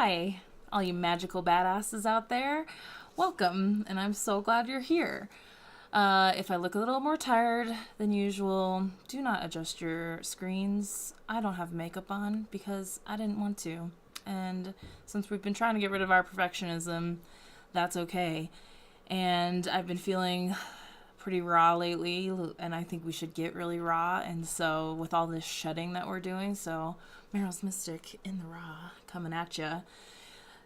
Hi, all you magical badasses out there. Welcome, and I'm so glad you're here. If I look a little more tired than usual, do not adjust your screens. I don't have makeup on because I didn't want to. And since we've been trying to get rid of our perfectionism, that's okay. And I've been feeling pretty raw lately, and I think we should get really raw. And so with all this shedding that we're doing, so Meryl's Mystic in the raw coming at ya.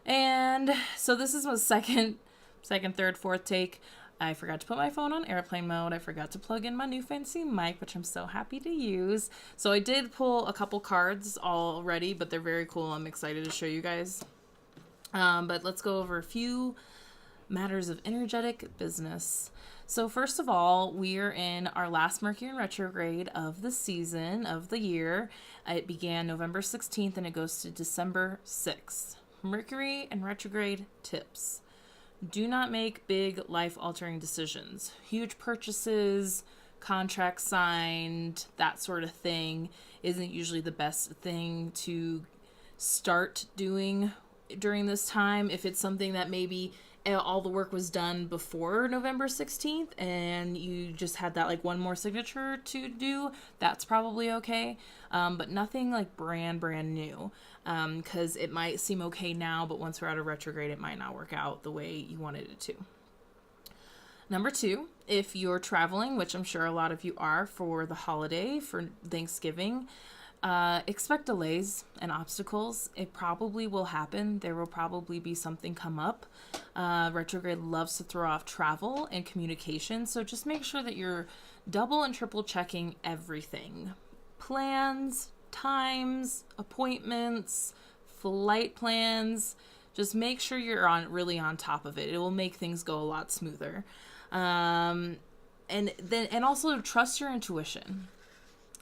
And so this is my second, third, fourth take. I forgot to put my phone on airplane mode. I forgot to plug in my new fancy mic, which I'm so happy to use. So I did pull a couple cards already, but they're very cool. I'm excited to show you guys. But let's go over a few matters of energetic business. So first of all, we are in our last Mercury Retrograde of the season, of the year. It began November 16th and it goes to December 6th. Mercury and retrograde tips. Do not make big life-altering decisions. Huge purchases, contracts signed, that sort of thing isn't usually the best thing to start doing during this time. If it's something that maybe all the work was done before November 16th and you just had that like one more signature to do, that's probably okay. But nothing like brand new, because it might seem okay now, but once we're out of retrograde, it might not work out the way you wanted it to. Number 2, if you're traveling, which I'm sure a lot of you are for the holiday, for Thanksgiving, expect delays and obstacles. It probably will happen. There will probably be something come up. Retrograde loves to throw off travel and communication, so just make sure that you're double and triple checking everything. Plans, times, appointments, flight plans. Just make sure you're really on top of it. It will make things go a lot smoother. And also trust your intuition.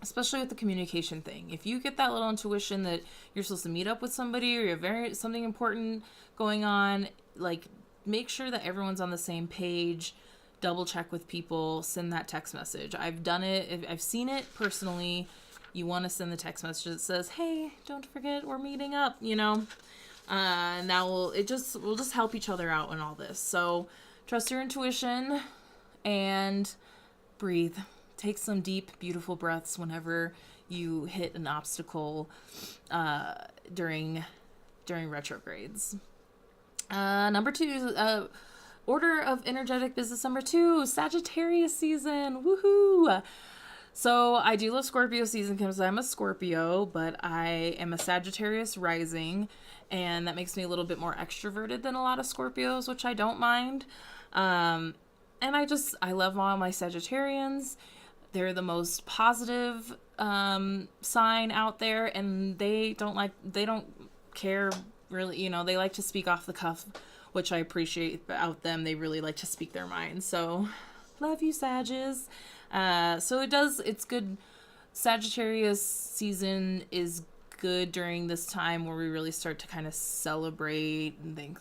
Especially with the communication thing. If you get that little intuition that you're supposed to meet up with somebody or you have something important going on, like make sure that everyone's on the same page, double check with people, send that text message. I've done it. I've seen it personally. You want to send the text message that says, hey, don't forget we're meeting up, and that we'll just help each other out in all this. So trust your intuition and breathe. Take some deep, beautiful breaths whenever you hit an obstacle during retrogrades. Number 2, order of energetic business number 2, Sagittarius season. Woohoo! So I do love Scorpio season because I'm a Scorpio, but I am a Sagittarius rising, and that makes me a little bit more extroverted than a lot of Scorpios, which I don't mind. And I love all my Sagittarians. They're the most positive sign out there, and they don't care really, they like to speak off the cuff, which I appreciate about them. They really like to speak their minds. So love you, Sagittarius. It's good. Sagittarius season is good during this time where we really start to kind of celebrate and think,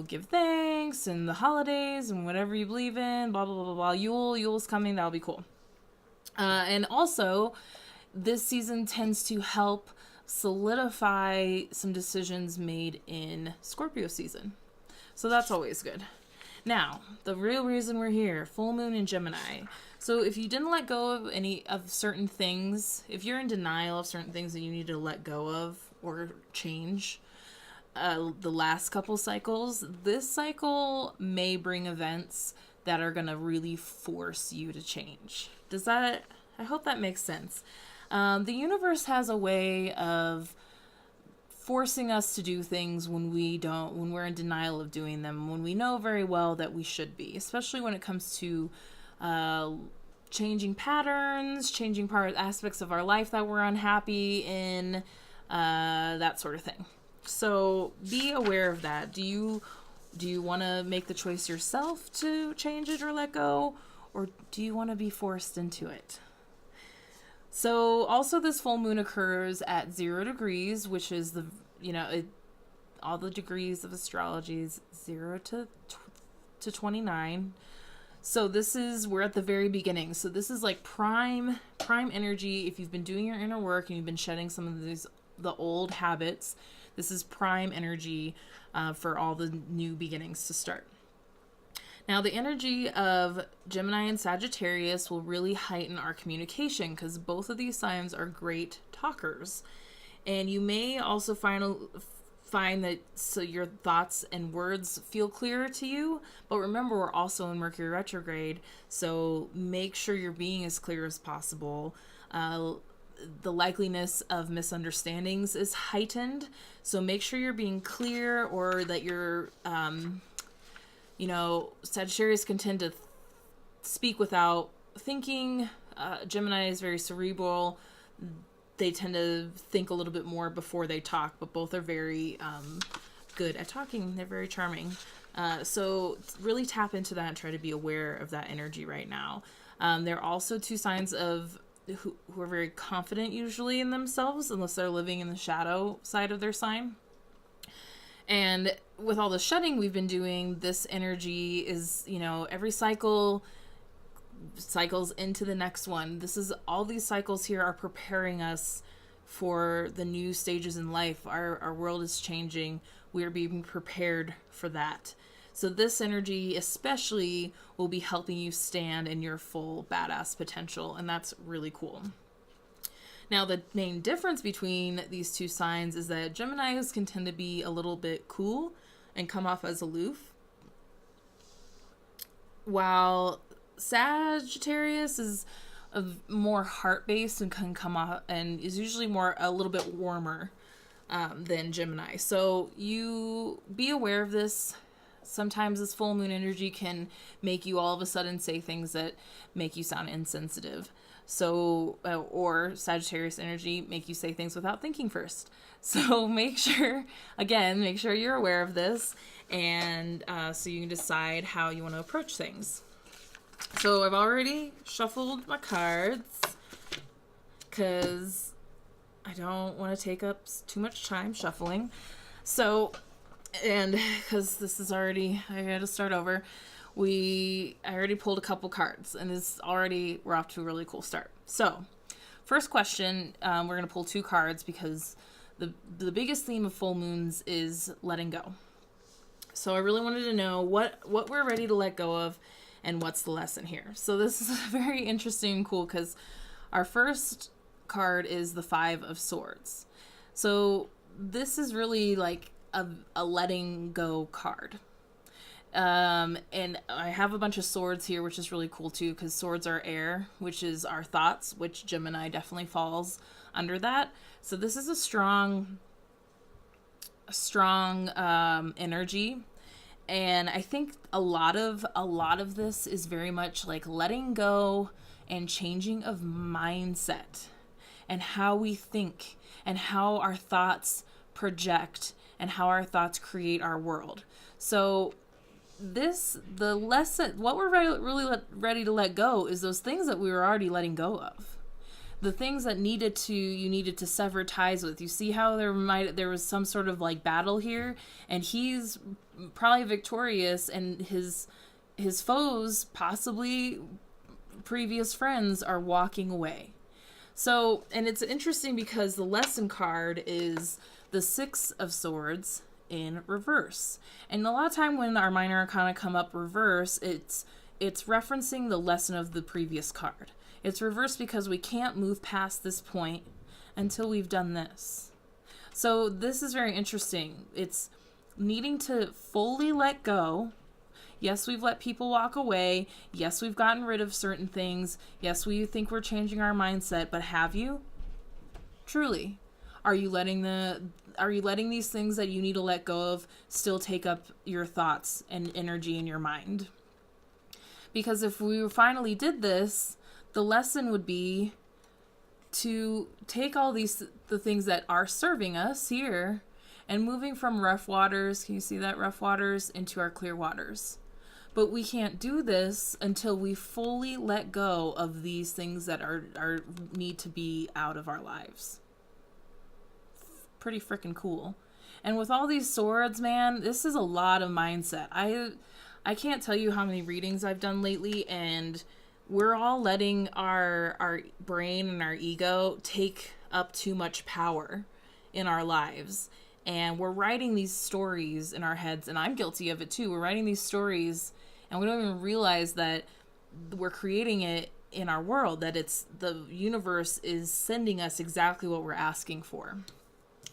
give thanks and the holidays and whatever you believe in, blah, blah, blah, blah, blah. Yule's coming. That'll be cool. And also this season tends to help solidify some decisions made in Scorpio season. So that's always good. Now, the real reason we're here, full moon in Gemini. So if you didn't let go of any of certain things, if you're in denial of certain things that you need to let go of or change, the last couple cycles, this cycle may bring events that are going to really force you to change. I hope that makes sense. The universe has a way of forcing us to do things when we're in denial of doing them, when we know very well that we should be, especially when it comes to changing patterns, changing aspects of our life that we're unhappy in, that sort of thing. So be aware of that. Do you want to make the choice yourself to change it or let go, or do you want to be forced into it? So also this full moon occurs at 0 degrees, which is all the degrees of astrology is 0 to 29. So we're at the very beginning. So this is like prime energy. If you've been doing your inner work and you've been shedding some of these the old habits. This is prime energy for all the new beginnings to start. Now, the energy of Gemini and Sagittarius will really heighten our communication because both of these signs are great talkers. And you may also find that so your thoughts and words feel clearer to you. But remember, we're also in Mercury Retrograde, so make sure you're being as clear as possible. The likeliness of misunderstandings is heightened, so make sure you're being clear, or that you're Sagittarius can tend to speak without thinking. Gemini is very cerebral. They tend to think a little bit more before they talk, but both are very good at talking. They're very charming. So really tap into that and try to be aware of that energy right now. They're also two signs of who are very confident usually in themselves, unless they're living in the shadow side of their sign. And with all the shedding we've been doing, this energy is, every cycles into the next one. All these cycles here are preparing us for the new stages in life. Our world is changing. We are being prepared for that. So this energy especially will be helping you stand in your full badass potential, and that's really cool. Now, the main difference between these two signs is that Geminis can tend to be a little bit cool and come off as aloof, while Sagittarius is more heart-based and can come off and is usually a little bit warmer than Gemini. So you be aware of this. Sometimes this full moon energy can make you all of a sudden say things that make you sound insensitive. So, or Sagittarius energy make you say things without thinking first. So make sure you're aware of this, and so you can decide how you want to approach things. So I've already shuffled my cards because I don't want to take up too much time shuffling. So, and because I had to start over. I already pulled a couple cards, and we're off to a really cool start. So, first question, we're going to pull two cards because the biggest theme of full moons is letting go. So I really wanted to know what we're ready to let go of and what's the lesson here. So this is very interesting and cool because our first card is the Five of Swords. So this is really like a letting go card. And I have a bunch of swords here, which is really cool too, because swords are air, which is our thoughts, which Gemini definitely falls under that. So this is a strong energy. And I think a lot of this is very much like letting go and changing of mindset and how we think and how our thoughts project and how our thoughts create our world. So the lesson, what we're really ready to let go is those things that we were already letting go of. The things that you needed to sever ties with. You see how there was some sort of like battle here, and he's probably victorious, and his foes, possibly previous friends, are walking away. So, and it's interesting because the lesson card is the Six of Swords in reverse. And a lot of time when our minor arcana come up reverse, it's referencing the lesson of the previous card. It's reversed because we can't move past this point until we've done this. So this is very interesting. It's needing to fully let go. Yes, we've let people walk away. Yes, we've gotten rid of certain things. Yes, we think we're changing our mindset, but have you? Truly. Are you letting these things that you need to let go of still take up your thoughts and energy in your mind? Because if we finally did this, the lesson would be to take all the things that are serving us here and moving from rough waters, can you see that, rough waters, into our clear waters. But we can't do this until we fully let go of these things that are need to be out of our lives. Pretty freaking cool. And with all these swords, man, this is a lot of mindset. I can't tell you how many readings I've done lately, and we're all letting our brain and our ego take up too much power in our lives. And we're writing these stories in our heads, and I'm guilty of it too. We're writing these stories, and we don't even realize that we're creating it in our world, that it's the universe is sending us exactly what we're asking for.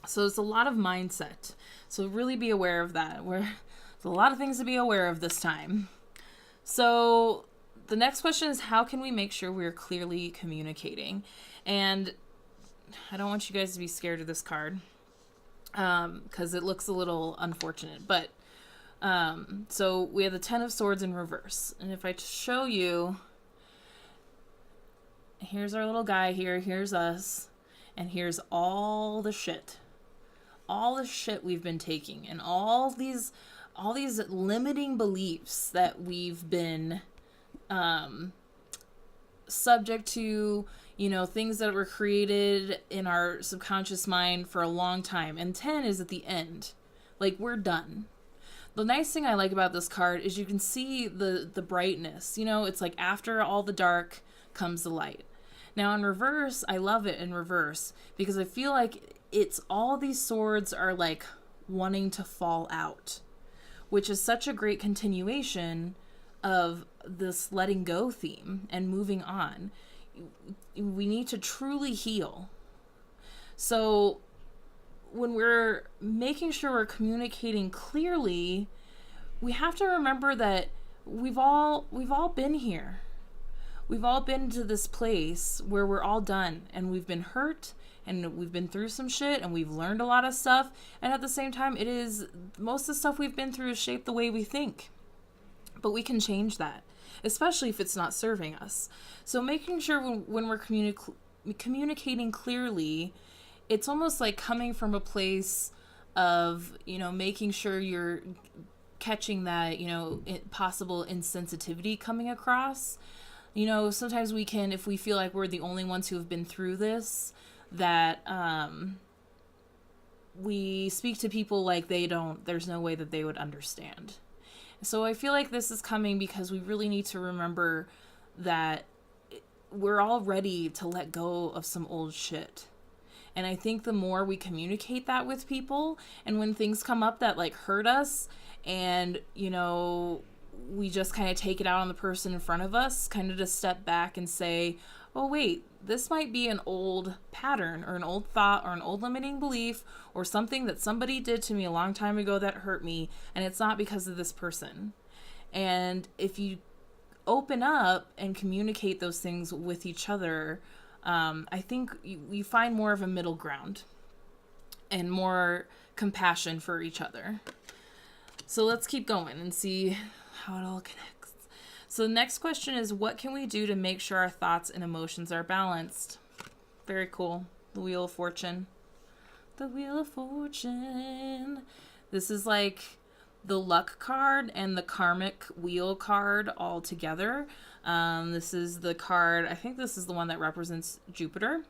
So it's a lot of mindset. So really be aware of that. There's a lot of things to be aware of this time. So the next question is, how can we make sure we're clearly communicating? And I don't want you guys to be scared of this card, because it looks a little unfortunate. But so we have the Ten of Swords in reverse. And if I show you, here's our little guy here, here's us, and here's all the shit. All the shit we've been taking, and all these limiting beliefs that we've been subject to, things that were created in our subconscious mind for a long time. And 10 is at the end. Like, we're done. The nice thing I like about this card is you can see the brightness. It's like after all the dark comes the light. Now in reverse, I love it in reverse because I feel like it's all these swords are like wanting to fall out, which is such a great continuation of this letting go theme and moving on. We need to truly heal. So when we're making sure we're communicating clearly, we have to remember that we've all been here. We've all been to this place where we're all done, and we've been hurt, and we've been through some shit, and we've learned a lot of stuff. And at the same time, most of the stuff we've been through is shaped the way we think. But we can change that, especially if it's not serving us. So making sure when we're communicating clearly, it's almost like coming from a place of, making sure you're catching that, possible insensitivity coming across. Sometimes we can, if we feel like we're the only ones who have been through this, that we speak to people like there's no way that they would understand. So I feel like this is coming because we really need to remember that we're all ready to let go of some old shit. And I think the more we communicate that with people, and when things come up that like hurt us, and we just kind of take it out on the person in front of us, kind of just step back and say, oh wait, this might be an old pattern or an old thought or an old limiting belief or something that somebody did to me a long time ago that hurt me, and it's not because of this person. And if you open up and communicate those things with each other, I think you find more of a middle ground and more compassion for each other. So let's keep going and see how it all connects. So the next question is, what can we do to make sure our thoughts and emotions are balanced? Very cool. The Wheel of Fortune. The Wheel of Fortune. This is like the luck card and the karmic wheel card all together. This is the card, I think this is the one that represents Jupiter.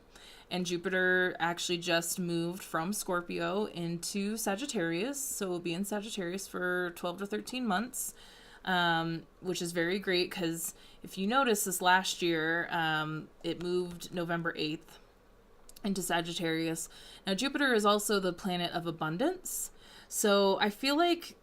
And Jupiter actually just moved from Scorpio into Sagittarius. So we'll be in Sagittarius for 12 to 13 months. Which is very great because if you notice this last year, it moved November 8th into Sagittarius. Now, Jupiter is also the planet of abundance. So I feel like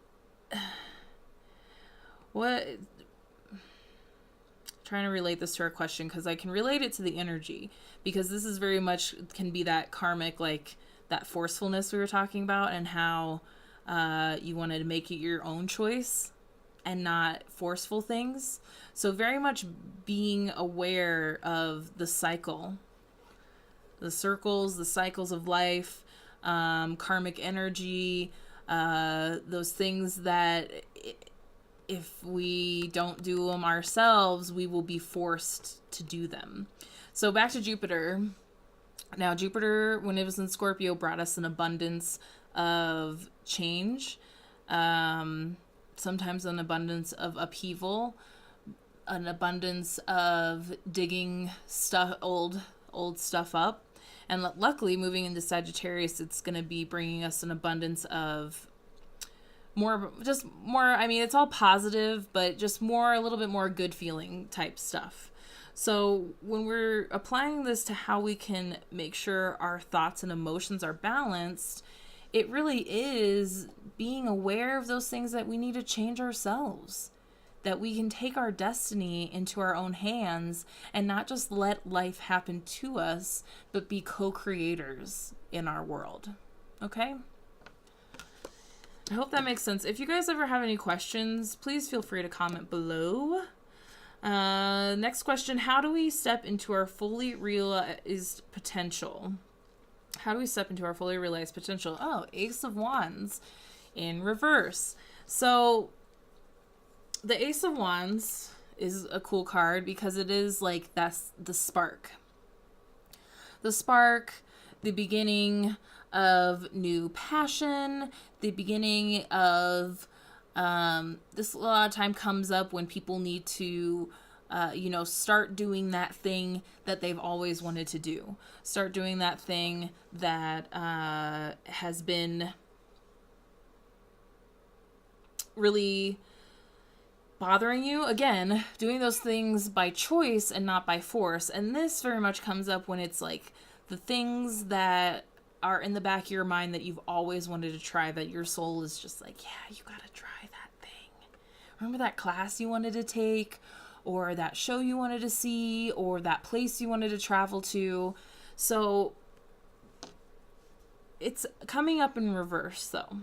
trying to relate this to our question, because I can relate it to the energy, because this is very much can be that karmic, like that forcefulness we were talking about, and how you wanted to make it your own choice and not forceful things. So very much being aware of the cycle, the circles, the cycles of life, karmic energy, those things that if we don't do them ourselves, we will be forced to do them. So back to Jupiter. Now, Jupiter, when it was in Scorpio, brought us an abundance of change. Sometimes an abundance of upheaval, an abundance of digging old stuff up. And luckily, moving into Sagittarius, it's going to be bringing us an abundance of more, I mean, it's all positive, but just a little bit more good feeling type stuff. So when we're applying this to how we can make sure our thoughts and emotions are balanced, it really is being aware of those things that we need to change ourselves, that we can take our destiny into our own hands and not just let life happen to us, but be co-creators in our world. Okay? I hope that makes sense. If you guys ever have any questions, please feel free to comment below. Next question, how do we step into our fully realized potential? How do we step into our fully realized potential? Oh, Ace of Wands in reverse. So the Ace of Wands is a cool card because it is like that's the spark. The spark, the beginning of new passion, the beginning of this a lot of time comes up when people need to start doing that thing that they've always wanted to do. Start doing that thing that has been really bothering you. Again, doing those things by choice and not by force. And this very much comes up when it's like the things that are in the back of your mind that you've always wanted to try, that your soul is just like, yeah, you gotta try that thing. Remember that class you wanted to take, or that show you wanted to see, or that place you wanted to travel to. So it's coming up in reverse though.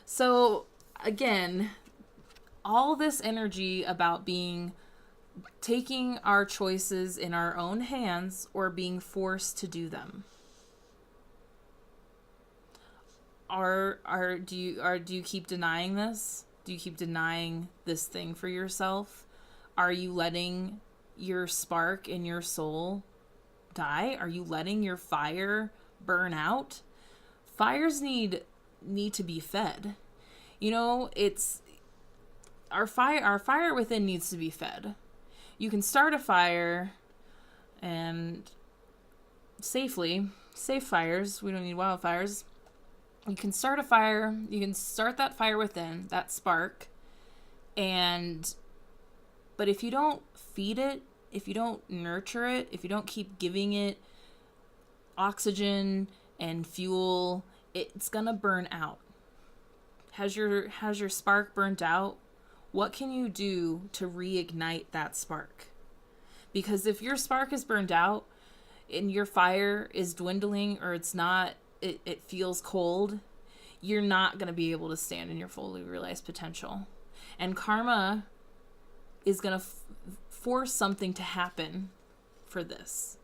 So again, all this energy about taking our choices in our own hands or being forced to do them. Do you keep denying this? Do you keep denying this thing for yourself? Are you letting your spark in your soul die? Are you letting your fire burn out? Fires need to be fed. You know, it's our fire within needs to be fed. You can start a fire and safe fires. We don't need wildfires. You can start a fire, you can start that fire within, that spark, but if you don't feed it, if you don't nurture it, if you don't keep giving it oxygen and fuel, it's gonna burn out. Has your spark burnt out? What can you do to reignite that spark? Because if your spark is burned out and your fire is dwindling, or it feels cold, you're not going to be able to stand in your fully realized potential. And karma is going to force something to happen for this.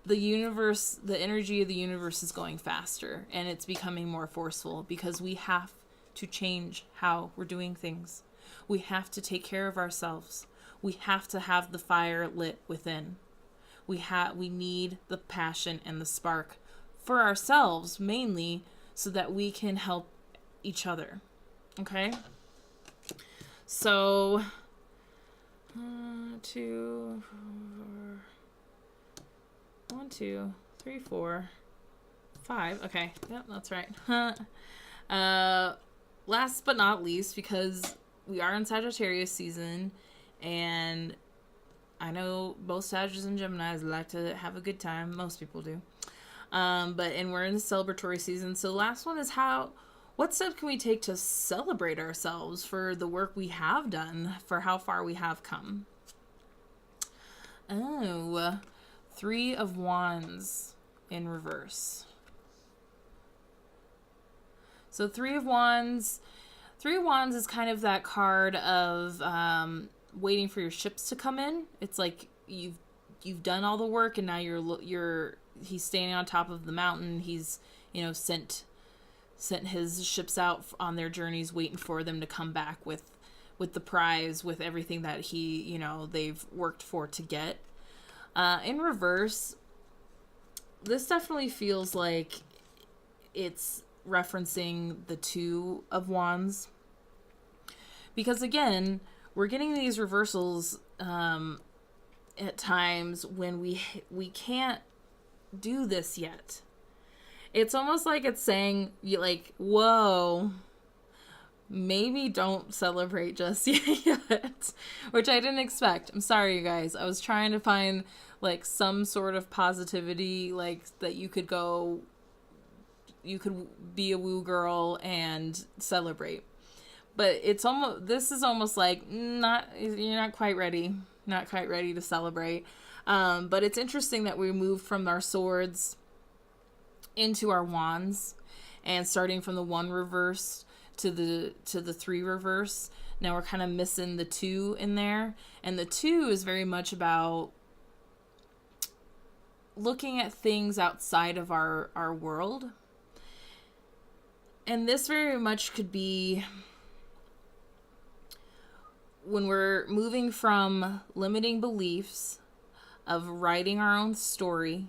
The universe, the energy of the universe is going faster, and it's becoming more forceful because we have to change how we're doing things. We have to take care of ourselves. We have to have the fire lit within. We need the passion and the spark for ourselves mainly, so that we can help each other. Okay? So 1, 2, 3, 4, 5. Okay, yep, that's right. Last but not least, because we are in Sagittarius season, and I know both Sagittarius and Geminis like to have a good time. Most people do. But we're in the celebratory season. So the last one is what steps can we take to celebrate ourselves for the work we have done, for how far we have come? Oh, 3 of Wands in reverse. So 3 of Wands is kind of that card of waiting for your ships to come in. It's like you've done all the work, and now he's standing on top of the mountain. He's, sent his ships out on their journeys, waiting for them to come back with the prize, with everything that they've worked for to get. In reverse, this definitely feels like it's referencing the 2 of Wands. Because again, we're getting these reversals at times when we can't do this yet. It's almost like it's saying, like, whoa, maybe don't celebrate just yet, which I didn't expect. I'm sorry, you guys. I was trying to find like some sort of positivity, like that you could be a woo girl and celebrate. But this is almost like you're not quite ready to celebrate. But it's interesting that we moved from our swords into our wands, and starting from the 1 reverse to the 3 reverse. Now we're kind of missing the 2 in there, and the 2 is very much about looking at things outside of our world. And this very much could be when we're moving from limiting beliefs of writing our own story,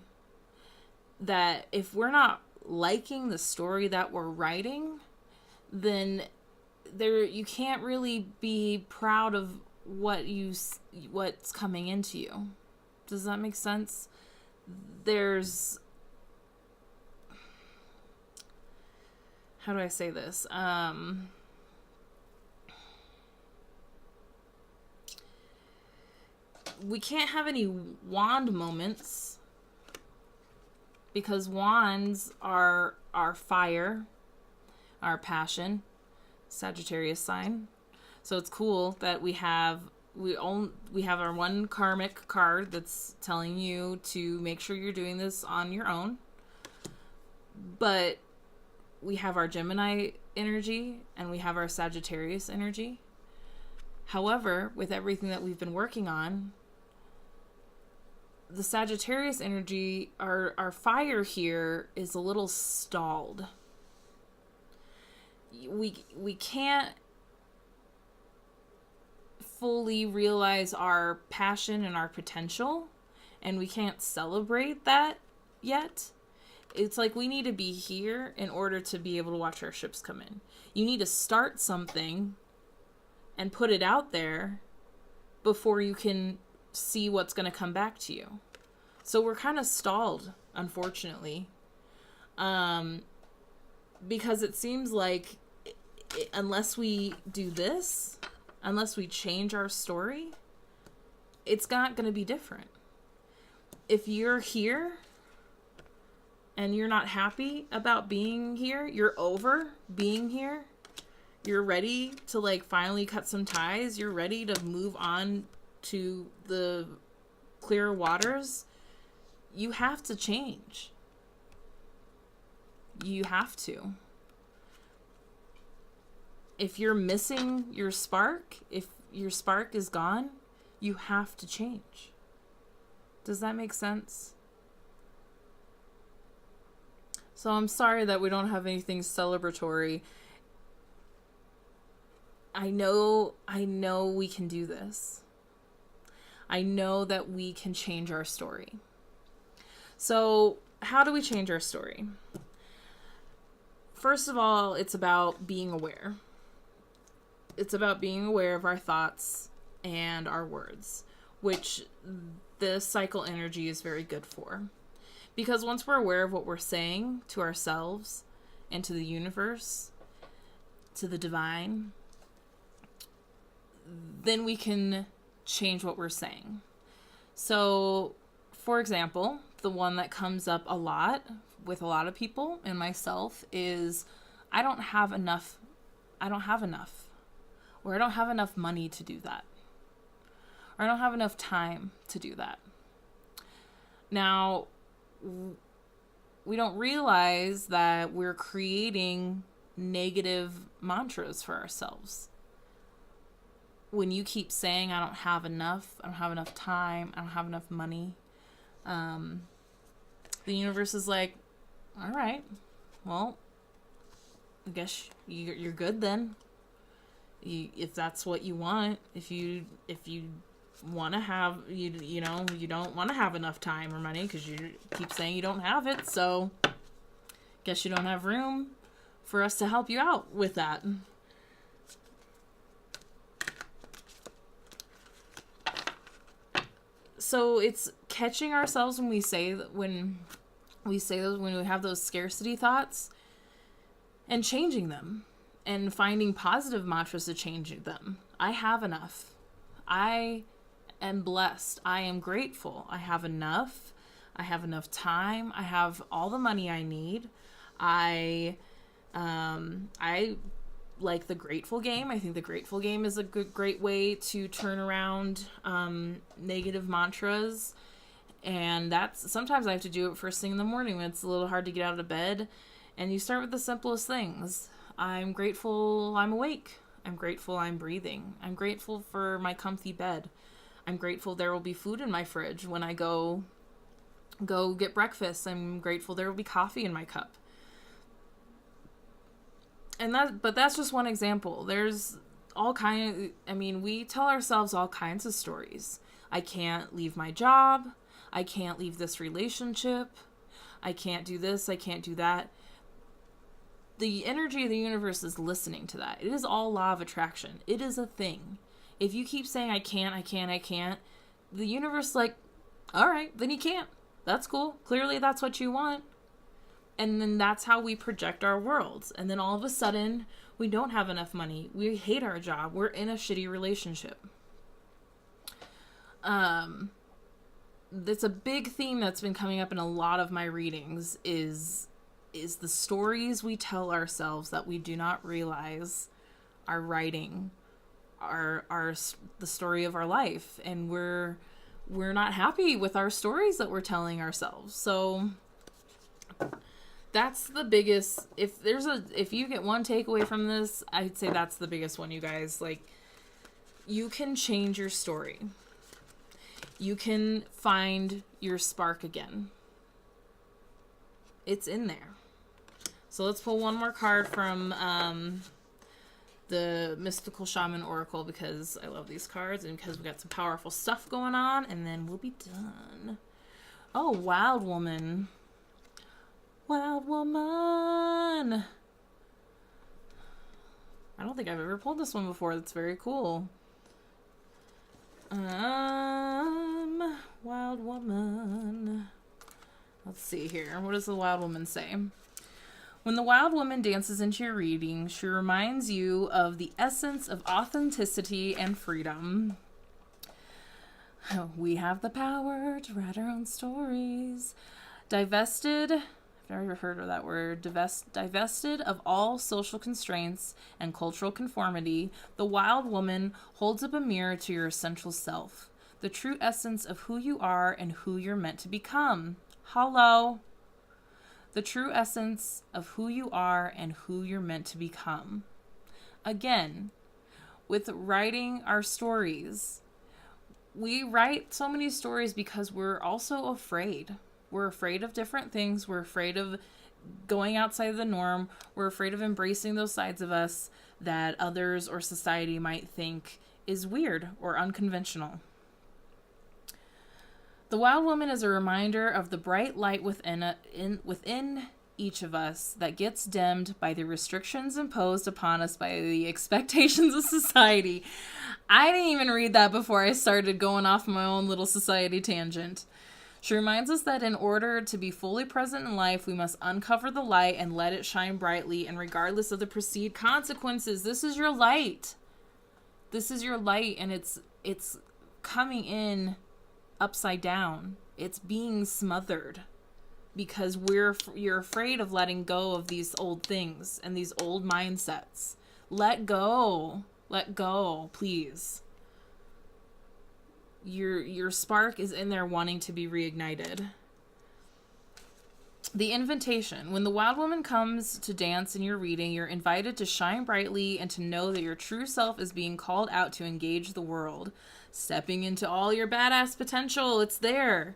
that if we're not liking the story that we're writing, then you can't really be proud of what's coming into you. Does that make sense? How do I say this? We can't have any wand moments, because wands are our fire, our passion, Sagittarius sign. So it's cool that we have our 1 karmic card that's telling you to make sure you're doing this on your own. But we have our Gemini energy and we have our Sagittarius energy. However, with everything that we've been working on, the Sagittarius energy, our fire here is a little stalled. We can't fully realize our passion and our potential, and we can't celebrate that yet. It's like we need to be here in order to be able to watch our ships come in. You need to start something and put it out there before you can see what's going to come back to you. So we're kind of stalled, unfortunately, because it seems like unless we do this, unless we change our story, it's not going to be different. If you're here and you're not happy about being here, you're over being here, you're ready to like finally cut some ties, you're ready to move on to the clearer waters, you have to change. You have to. If you're missing your spark, if your spark is gone, you have to change. Does that make sense? So I'm sorry that we don't have anything celebratory. I know we can do this. I know that we can change our story. So how do we change our story? First of all, it's about being aware. It's about being aware of our thoughts and our words, which this cycle energy is very good for. Because once we're aware of what we're saying to ourselves and to the universe, to the divine, then we can change what we're saying. So, for example, the one that comes up a lot with a lot of people and myself is, I don't have enough, or I don't have enough money to do that, or I don't have enough time to do that. Now, we don't realize that we're creating negative mantras for ourselves. When you keep saying, I don't have enough time, I don't have enough money, the universe is like, all right, well, I guess you're good then. If that's what you want, if you want to have, you don't want to have enough time or money because you keep saying you don't have it, so guess you don't have room for us to help you out with that. So it's catching ourselves when we have those scarcity thoughts and changing them and finding positive mantras to change them. I have enough. I am blessed. I am grateful. I have enough. I have enough time. I have all the money I need. I like the grateful game. I think the grateful game is a great way to turn around negative mantras. And that's, sometimes I have to do it first thing in the morning when it's a little hard to get out of bed. And you start with the simplest things. I'm grateful I'm awake. I'm grateful I'm breathing. I'm grateful for my comfy bed. I'm grateful there will be food in my fridge when I go get breakfast. I'm grateful there will be coffee in my cup. But that's just one example. There's all we tell ourselves all kinds of stories. I can't leave my job. I can't leave this relationship. I can't do this. I can't do that. The energy of the universe is listening to that. It is all law of attraction. It is a thing. If you keep saying, I can't, the universe is like, all right, then you can't. That's cool. Clearly that's what you want. And then that's how we project our worlds. And then all of a sudden, we don't have enough money. We hate our job. We're in a shitty relationship. That's a big theme that's been coming up in a lot of my readings is the stories we tell ourselves that we do not realize are writing the story of our life. And we're not happy with our stories that we're telling ourselves. So that's the biggest, if you get one takeaway from this, I'd say that's the biggest one, you guys. Like, you can change your story. You can find your spark again. It's in there. So let's pull one more card from the Mystical Shaman Oracle, because I love these cards and because we got some powerful stuff going on, and then we'll be done. Oh, Wild Woman. Wild Woman. I don't think I've ever pulled this one before. That's very cool. Wild Woman. Let's see here. What does the Wild Woman say? When the Wild Woman dances into your reading, she reminds you of the essence of authenticity and freedom. We have the power to write our own stories. Divested, I've never heard of that word, divested of all social constraints and cultural conformity, the Wild Woman holds up a mirror to your essential self, the true essence of who you are and who you're meant to become. Hello. The true essence of who you are and who you're meant to become. Again, with writing our stories, we write so many stories because we're also afraid. We're afraid of different things. We're afraid of going outside of the norm. We're afraid of embracing those sides of us that others or society might think is weird or unconventional. The Wild Woman is a reminder of the bright light within each of us that gets dimmed by the restrictions imposed upon us by the expectations of society. I didn't even read that before I started going off my own little society tangent. She reminds us that in order to be fully present in life, we must uncover the light and let it shine brightly, and regardless of the perceived consequences. This is your light. This is your light, and it's coming in upside down. It's being smothered because you're afraid of letting go of these old things and these old mindsets. Let go, please. Your spark is in there wanting to be reignited. The invitation. When the Wild Woman comes to dance in your reading, you're invited to shine brightly and to know that your true self is being called out to engage the world. Stepping into all your badass potential. It's there.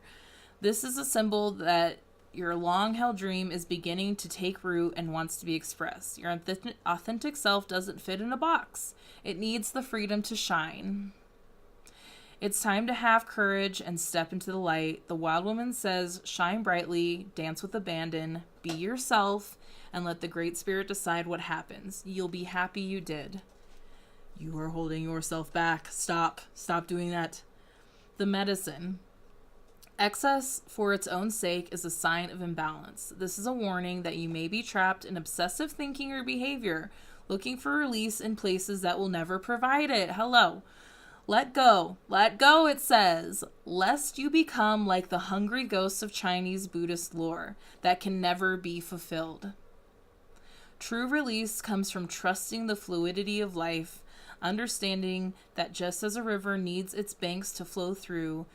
This is a symbol that your long-held dream is beginning to take root and wants to be expressed. Your authentic self doesn't fit in a box. It needs the freedom to shine. It's time to have courage and step into the light. The Wild Woman says, shine brightly, dance with abandon, be yourself, and let the Great Spirit decide what happens. You'll be happy you did. You are holding yourself back. Stop doing that. The medicine. Excess for its own sake is a sign of imbalance. This is a warning that you may be trapped in obsessive thinking or behavior. looking for release in places that will never provide it. Hello. Let go, it says, lest you become like the hungry ghosts of Chinese Buddhist lore that can never be fulfilled. True release comes from trusting the fluidity of life, understanding that just as a river needs its banks to flow through,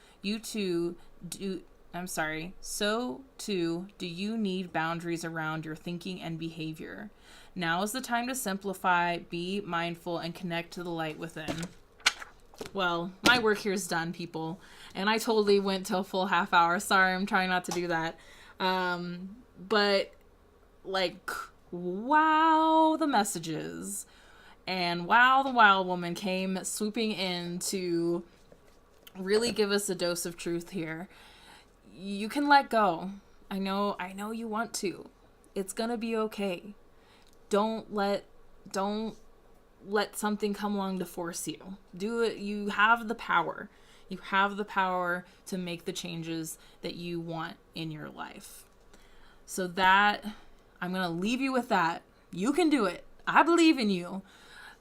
so too do you need boundaries around your thinking and behavior. Now is the time to simplify, be mindful, and connect to the light within. Well, my work here is done, people. And I totally went to a full half hour. Sorry, I'm trying not to do that. But, like, wow, the messages. And wow, the wild woman came swooping in to really give us a dose of truth here. You can let go. I know you want to. It's gonna be okay. Don't let something come along to force you. Do it. You have the power. You have the power to make the changes that you want in your life. So that, I'm going to leave you with that. You can do it. I believe in you.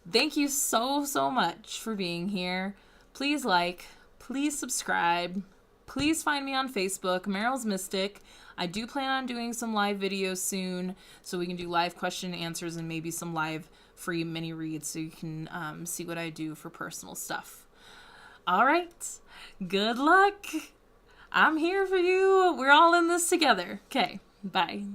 Thank you so much for being here. Please like, please subscribe. Please find me on Facebook, Meryl's Mystic. I do plan on doing some live videos soon, so we can do live question and answers and maybe some live free mini reads so you can see what I do for personal stuff. All right. Good luck. I'm here for you. We're all in this together. Okay. Bye.